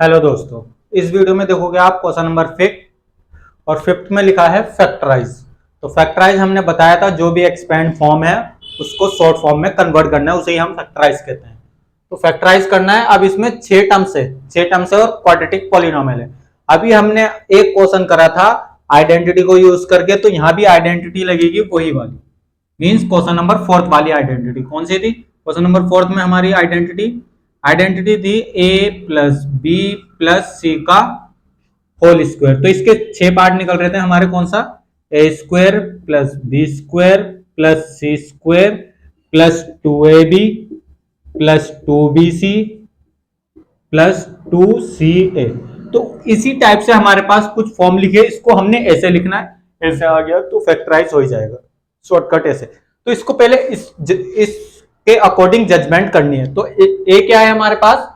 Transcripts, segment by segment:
Hello दोस्तों, इस video में देखोगे आप क्वेश्चन नंबर 5 और 5th में लिखा है फैक्टराइज। तो फैक्टराइज हमने बताया था जो भी एक्सपेंड फॉर्म है उसको शॉर्ट फॉर्म में कन्वर्ट करना है, उसे ही हम फैक्टराइज कहते हैं। तो फैक्टराइज करना है। अब इसमें 6 टर्म्स है और क्वाड्रेटिक पॉलिनोमियल है। अभी हमने एक क्वेश्चन करा था आइडेंटिटी को यूज करके, तो यहाँ भी आइडेंटिटी लगेगी वही वाली, मीन्स क्वेश्चन नंबर 4 वाली आइडेंटिटी। कौन सी थी? क्वेश्चन नंबर 4 में हमारी आइडेंटिटी थी ए प्लस बी प्लस सी का होल स्क्वायर। तो इसके 6 पार्ट निकल रहे थे हमारे। कौन सा? A square plus B square plus C square plus 2ab plus 2bc plus 2ca। तो इसी टाइप से हमारे पास कुछ फॉर्म लिखे, इसको हमने ऐसे लिखना है, ऐसे आ गया तो फैक्टराइज हो ही जाएगा, शॉर्टकट ऐसे। तो इसको पहले इसके अकॉर्डिंग जजमेंट करनी है। तो ए क्या है हमारे पास?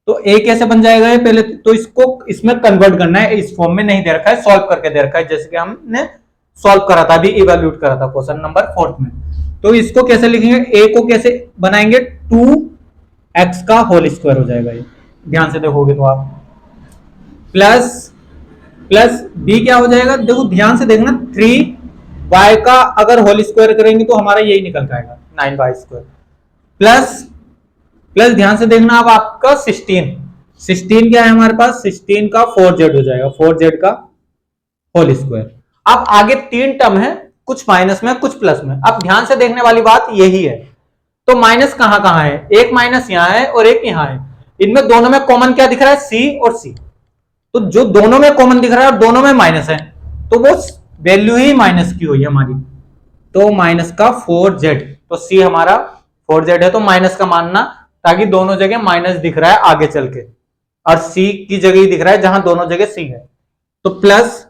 तो ए कैसे बन जाएगा ये? पहले तो इसको इसमें कन्वर्ट करना है, इस फॉर्म में नहीं दे रखा है, सॉल्व करके दे रखा है, जैसे कि हमने सॉल्व करा था, अभी इवैल्यूएट करा था क्वेश्चन नंबर 4 में। तो इसको कैसे लिखेंगे? ए को कैसे बनाएंगे? 2x का होल स्क्वायर हो जाएगा ये, ध्यान से देखोगे तो आप। प्लस बी क्या हो जाएगा? देखो ध्यान से देखना, 3y का अगर होल स्क्वायर करेंगे तो हमारा यही निकल जाएगा 9y स्क्वायर। प्लस ध्यान से देखना, अब आपका 16 क्या है हमारे पास? 16 का 4z हो जाएगा, 4z का होल स्क्वायर। अब आगे 3 टर्म है, कुछ माइनस में कुछ प्लस में। अब ध्यान से देखने वाली बात यही है। तो माइनस कहां कहां है? एक माइनस यहां है और एक यहां है। इनमें दोनों में कॉमन क्या दिख रहा है? सी और सी। तो जो दोनों में कॉमन दिख रहा है और दोनों में माइनस है, तो वो वैल्यू ही माइनस की हुई हमारी। तो माइनस का 4z, तो सी हमारा 4z है, तो माइनस का मानना, ताकि दोनों जगह माइनस दिख रहा है आगे चल के, और सी की जगह ही दिख रहा है जहां दोनों जगह सी है। तो प्लस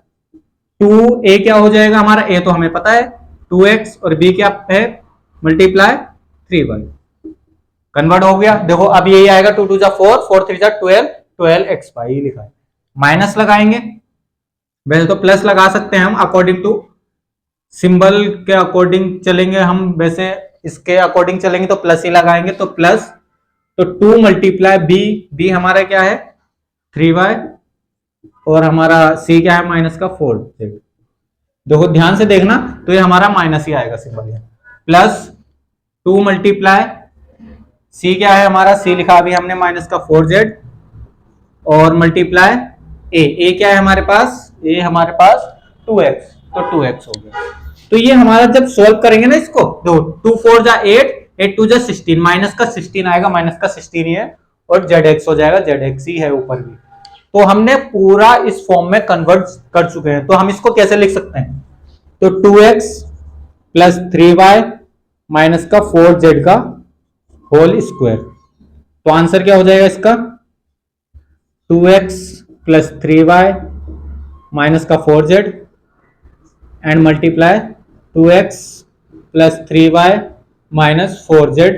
2a क्या हो जाएगा हमारा? a तो हमें पता है 2x, और b क्या है? Multiply 3y। कन्वर्ट हो गया। देखो अब यही आएगा, 2 2 जा 4, 4 3 जा 12, 12x लिखा है। माइनस लगाएंगे, वैसे तो प्लस लगा सकते हैं हम, अकॉर्डिंग टू सिंबल के अकॉर्डिंग चलेंगे हम, वैसे इसके अकॉर्डिंग चलेंगे तो प्लस ही लगाएंगे। तो प्लस, तो 2 मल्टीप्लाई बी हमारा क्या है? 3y, और हमारा सी क्या है? माइनस का 4z। देखो ध्यान से देखना, तो ये हमारा माइनस ही आएगा सिंबल ये। प्लस 2 मल्टीप्लाई सी क्या है हमारा? सी लिखा अभी हमने माइनस का 4z, और मल्टीप्लाई ए क्या है हमारे पास? ए हमारे पास 2x, तो 2x हो गया। तो ये हमारा जब सॉल्व करेंगे ना इसको, दो 2 4 जा 8, 8 2 जा 16, माइनस का 16 आएगा, माइनस का 16 ही है, और zx हो जाएगा, zx ही है ऊपर भी। तो हमने पूरा इस फॉर्म में कन्वर्ट कर चुके हैं। तो हम इसको कैसे लिख सकते हैं? तो 2x प्लस 3y माइनस का 4z का होल स्क्वायर। तो आंसर क्या हो जाएगा इसका? 2x प्लस 3y माइनस का 4z and multiply 2x plus 3y minus 4z।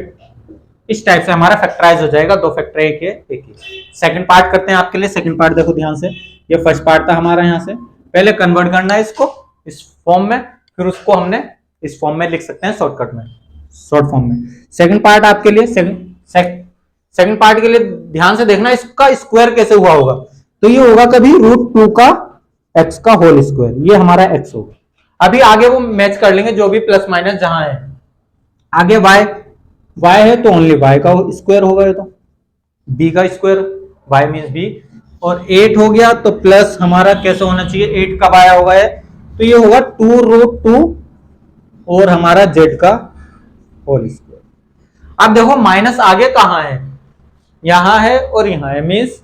इस टाइप से हमारा फैक्टराइज हो जाएगा। दो फैक्टर एक ही। सेकंड पार्ट करते हैं आपके लिए। सेकंड पार्ट देखो ध्यान से, ये फर्स्ट पार्ट था हमारा। यहाँ से पहले कन्वर्ट करना है इसको इस फॉर्म में, फिर उसको हमने इस फॉर्म में लिख सकते हैं शॉर्टकट में, शॉर्ट फॉर्म में। सेकंड पार्ट आपके लिए, सेकंड पार्ट के लिए ध्यान से देखना, इसका स्क्वायर कैसे हुआ होगा? तो ये होगा कभी √2 का x का होल स्क्वायर, ये हमारा x होगा। अभी आगे वो मैच कर लेंगे, जो भी प्लस माइनस जहां है। आगे y है तो ओनली y का स्क्वायर होगा, ये तो b का स्क्वायर, y मीन्स b। और 8 हो गया तो प्लस हमारा कैसे होना चाहिए? 8 कब आया होगा ये? तो ये होगा 2√2 और हमारा z का होल स्क्वायर। अब देखो माइनस आगे कहां है? यहां है और यहां है, मीन्स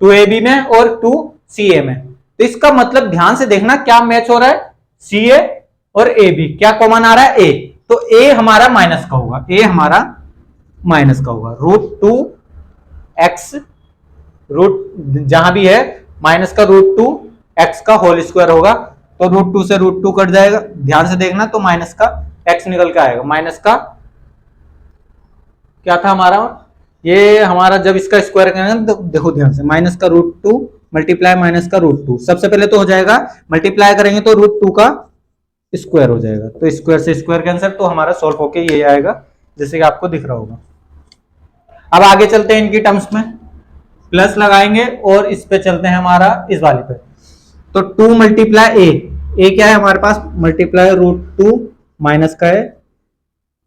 2ab में और 2ca में। तो इसका मतलब ध्यान से देखना क्या मैच हो रहा है? ca और ab क्या कॉमन आ रहा है? a। तो a हमारा माइनस का होगा, a हमारा माइनस का होगा। √2x, रूट जहां भी है माइनस का √2x का होल स्क्वायर होगा। तो √2 से √2 कट जाएगा, ध्यान से देखना, तो माइनस का x निकल के आएगा। माइनस का क्या था हमारा? ये हमारा जब इसका स्क्वायर करेंगे तो देखो ध्यान से, माइनस का √2 मल्टीप्लाई माइनस का √2, सबसे पहले तो हो जाएगा, मल्टीप्लाई करेंगे तो √2 का स्क्वायर हो जाएगा। तो स्क्वायर से स्क्वायर कैंसिल, तो हमारा सॉल्व होके ये आएगा, जैसे कि आपको दिख रहा होगा। अब आगे चलते हैं इनकी टर्म्स में। प्लस लगाएंगे और इस पे चलते हैं हमारा इस वाले पे। तो 2 मल्टीप्लाई ए क्या है हमारे पास, मल्टीप्लाई √2 माइनस का है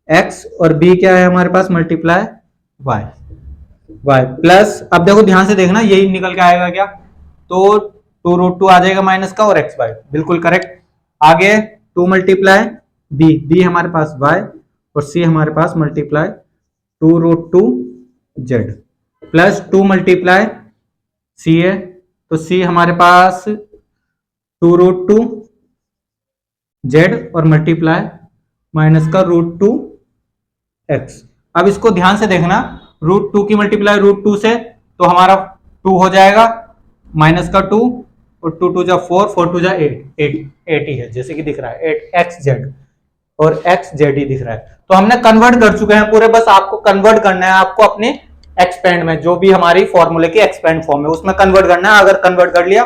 x, और b क्या है हमारे पास, मल्टीप्लाई y प्लस, अब देखो ध्यान से देखना यही निकल के आएगा क्या, तो 2√2 आ जाएगा माइनस का और x y, बिल्कुल करेक्ट। आगे 2 मल्टीप्लाई b हमारे पास y और c हमारे पास मल्टीप्लाई 2√2 z प्लस 2 मल्टीप्लाई c है, तो c हमारे पास 2√2 z और मल्टीप्लाई माइनस का √2 x। अब इसको ध्यान से देखना, √2 की मल्टीप्लाई √2 से तो हमारा 2 हो जाएगा माइनस का 2 और 2 2 जा 4, 4 2 जा 8 ही है जैसे कि दिख रहा है 8xz और xz ही दिख रहा है। तो हमने कन्वर्ट कर चुके हैं पूरे, बस आपको कन्वर्ट करना है, आपको अपने एक्सपेंड में जो भी हमारी फॉर्मूले की एक्सपेंड फॉर्म है उसमें कन्वर्ट करना है। अगर कन्वर्ट कर लिया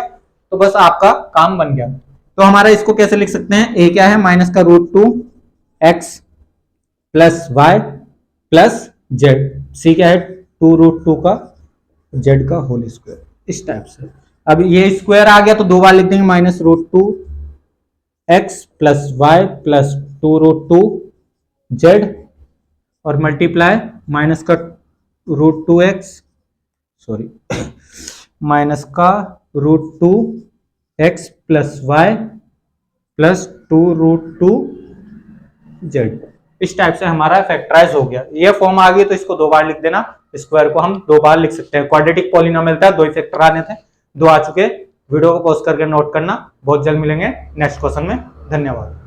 तो बस आपका काम बन गया। तो हमारा इसको कैसे लिख सकते हैं, a क्या है माइनस का √2 x plus y plus z, c क्या है 2√2 का z का होल स्क्वायर, इस टाइप से। अब ये स्क्वायर आ गया तो दो बार लिख देंगे, minus √2 x plus y plus 2√2 z और मल्टीप्लाई माइनस का √2x, सॉरी माइनस का √2x plus y plus 2√2 z। इस टाइप से हमारा फैक्टराइज हो गया। ये फॉर्म आ गई तो इसको दो बार लिख देना, स्क्वायर को हम दो बार लिख सकते हैं। क्वाड्रेटिक पॉलिनोमियल था, 2 ही फैक्टर आने थे, 2 आ चुके। वीडियो को पॉज करके नोट करना। बहुत जल्द मिलेंगे नेक्स्ट क्वेश्चन में। धन्यवाद।